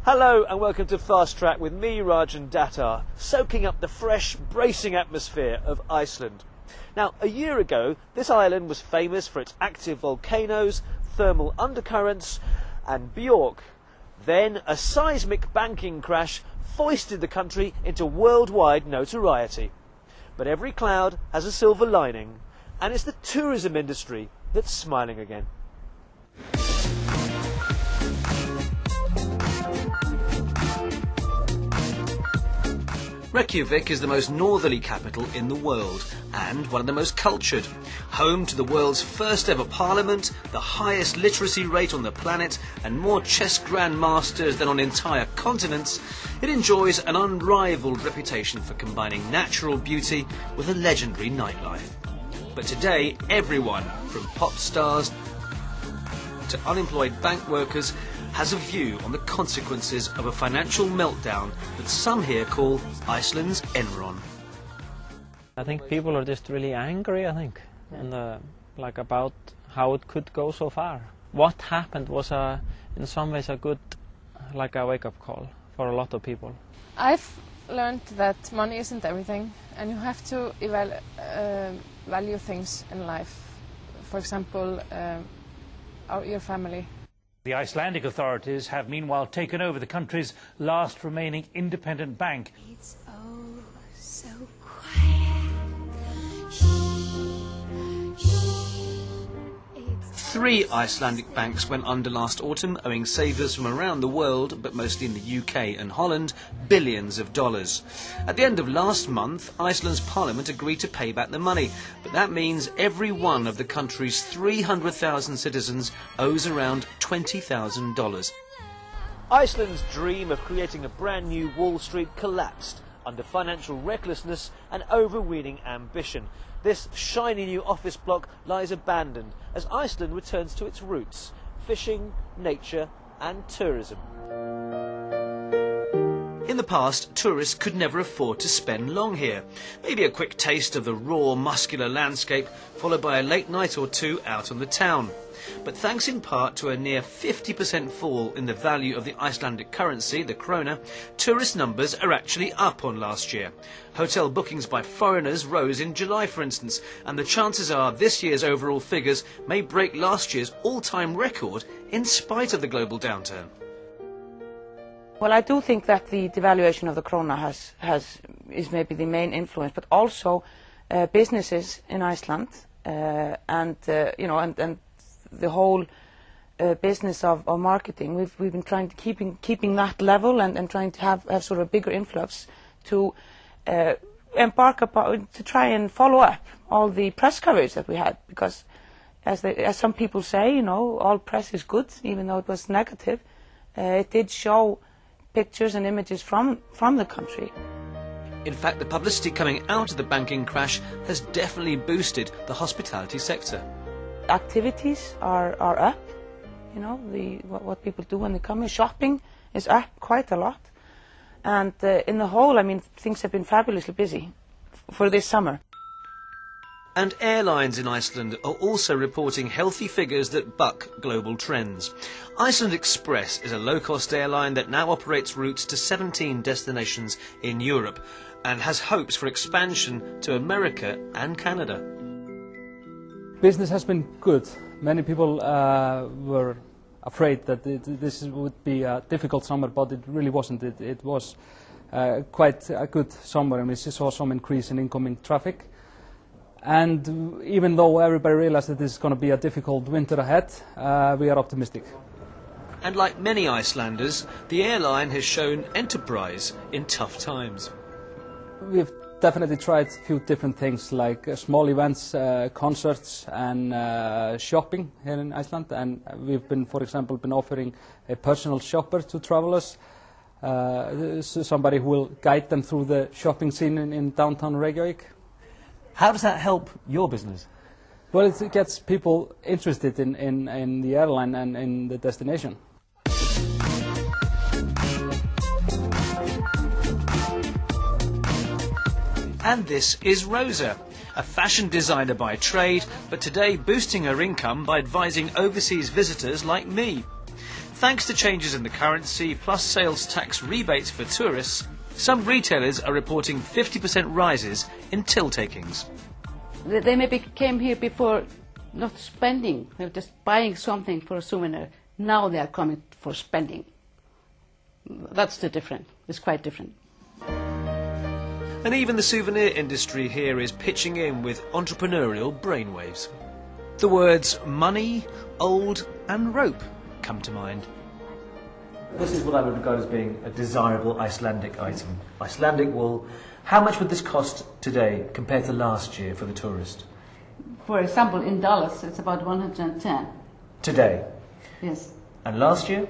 Hello and welcome to Fast Track with me, Rajan Datar, soaking up the fresh, bracing atmosphere of Iceland. Now, a year ago, this island was famous for its active volcanoes, thermal undercurrents and Bjork. Then a seismic banking crash foisted the country into worldwide notoriety. But every cloud has a silver lining, and it's the tourism industry that's smiling again. Reykjavik is the most northerly capital in the world and one of the most cultured. Home to the world's first ever parliament, the highest literacy rate on the planet and more chess grandmasters than on entire continents, it enjoys an unrivaled reputation for combining natural beauty with a legendary nightlife. But today, everyone, from pop stars to unemployed bank workers, has a view on the consequences of a financial meltdown that some here call Iceland's Enron. I think people are just really angry, and about how it could go so far. What happened was in some ways a good a wake-up call for a lot of people. I've learned that money isn't everything and you have to value things in life. For example, your family. The Icelandic authorities have meanwhile taken over the country's last remaining independent bank. It's oh so quiet. Shh, shh. 3 Icelandic banks went under last autumn, owing savers from around the world, but mostly in the UK and Holland, billions of dollars. At the end of last month, Iceland's parliament agreed to pay back the money, but that means every one of the country's 300,000 citizens owes around $20,000. Iceland's dream of creating a brand new Wall Street collapsed under financial recklessness and overweening ambition. This shiny new office block lies abandoned as Iceland returns to its roots: fishing, nature and tourism. In the past, tourists could never afford to spend long here. Maybe a quick taste of the raw, muscular landscape, followed by a late night or two out on the town. But thanks in part to a near 50% fall in the value of the Icelandic currency, the krona, tourist numbers are actually up on last year. Hotel bookings by foreigners rose in July, for instance, and the chances are this year's overall figures may break last year's all-time record in spite of the global downturn. Well, I do think that the devaluation of the krona is maybe the main influence, but also businesses in Iceland and the whole business of marketing. We've been trying to keeping that level and trying to have sort of a bigger influx to embark upon, to try and follow up all the press coverage that we had, because as some people say, all press is good, even though it was negative. It did show pictures and images from the country. In fact, the publicity coming out of the banking crash has definitely boosted the hospitality sector. Activities are up, what people do when they come here. Shopping is up quite a lot, and in the whole, things have been fabulously busy for this summer. And airlines in Iceland are also reporting healthy figures that buck global trends. Iceland Express is a low-cost airline that now operates routes to 17 destinations in Europe and has hopes for expansion to America and Canada. Business has been good. Many people were afraid that this would be a difficult summer, but it really wasn't. It was quite a good summer, and we saw some increase in incoming traffic. And even though everybody realized that this is going to be a difficult winter ahead, we are optimistic. And like many Icelanders, the airline has shown enterprise in tough times. We've definitely tried a few different things, like small events, concerts and shopping here in Iceland. And we've been, for example, offering a personal shopper to travelers, somebody who will guide them through the shopping scene in downtown Reykjavik. How does that help your business? Well, it gets people interested in the airline and in the destination. And this is Rosa, a fashion designer by trade, but today boosting her income by advising overseas visitors like me. thanks to changes in the currency plus sales tax rebates for tourists, some retailers are reporting 50% rises in till takings. They maybe came here before not spending, they were just buying something for a souvenir. Now they are coming for spending. That's the difference. It's quite different. And even the souvenir industry here is pitching in with entrepreneurial brainwaves. The words money, old and rope come to mind. This is what I would regard as being a desirable Icelandic item. Icelandic wool. How much would this cost today compared to last year for the tourist? For example, in dollars, it's about 110. Today? Yes. And last year?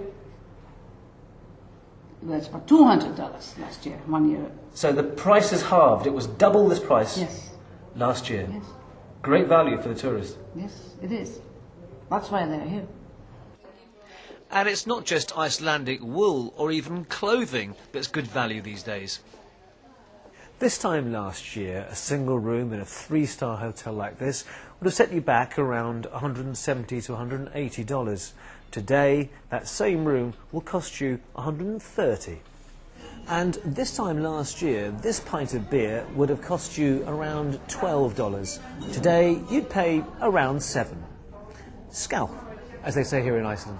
That's about $200 last year, 1 year. So the price has halved. It was double this price last year. Yes. Great value for the tourist. Yes, it is. That's why they're here. And it's not just Icelandic wool or even clothing that's good value these days. This time last year, a single room in a 3-star hotel like this would have set you back around $170 to $180. Today, that same room will cost you $130. And this time last year, this pint of beer would have cost you around $12. Today, you'd pay around $7. Scalp, as they say here in Iceland.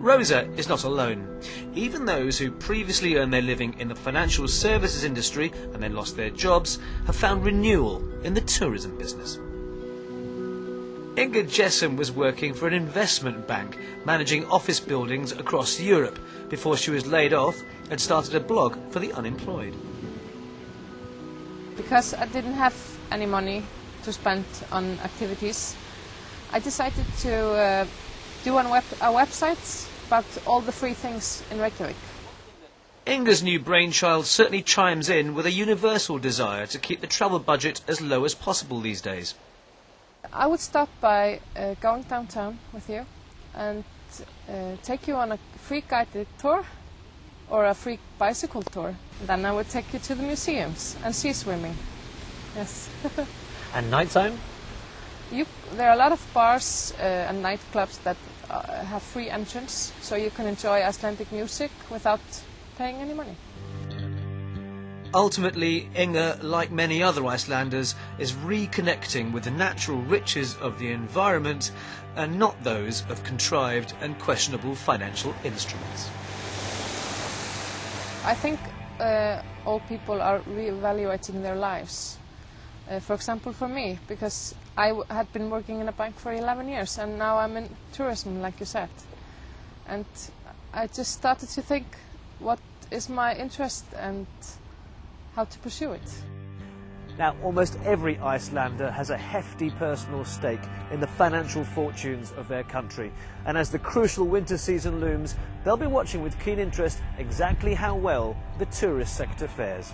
Rosa is not alone. Even those who previously earned their living in the financial services industry and then lost their jobs have found renewal in the tourism business. Inga Jessen was working for an investment bank, managing office buildings across Europe, before she was laid off and started a blog for the unemployed. Because I didn't have any money to spend on activities, I decided to do a website about all the free things in Reykjavik. Inga's new brainchild certainly chimes in with a universal desire to keep the travel budget as low as possible these days. I would start by going downtown with you and take you on a free guided tour or a free bicycle tour. Then I would take you to the museums and sea swimming. Yes. And nighttime? There are a lot of bars and nightclubs that have free entrance, so you can enjoy Icelandic music without paying any money. Ultimately, Inga, like many other Icelanders, is reconnecting with the natural riches of the environment and not those of contrived and questionable financial instruments. I think all people are re-evaluating their lives. For example, for me, because I had been working in a bank for 11 years and now I'm in tourism, like you said. And I just started to think, what is my interest and how to pursue it. Now, almost every Icelander has a hefty personal stake in the financial fortunes of their country. And as the crucial winter season looms, they'll be watching with keen interest exactly how well the tourist sector fares.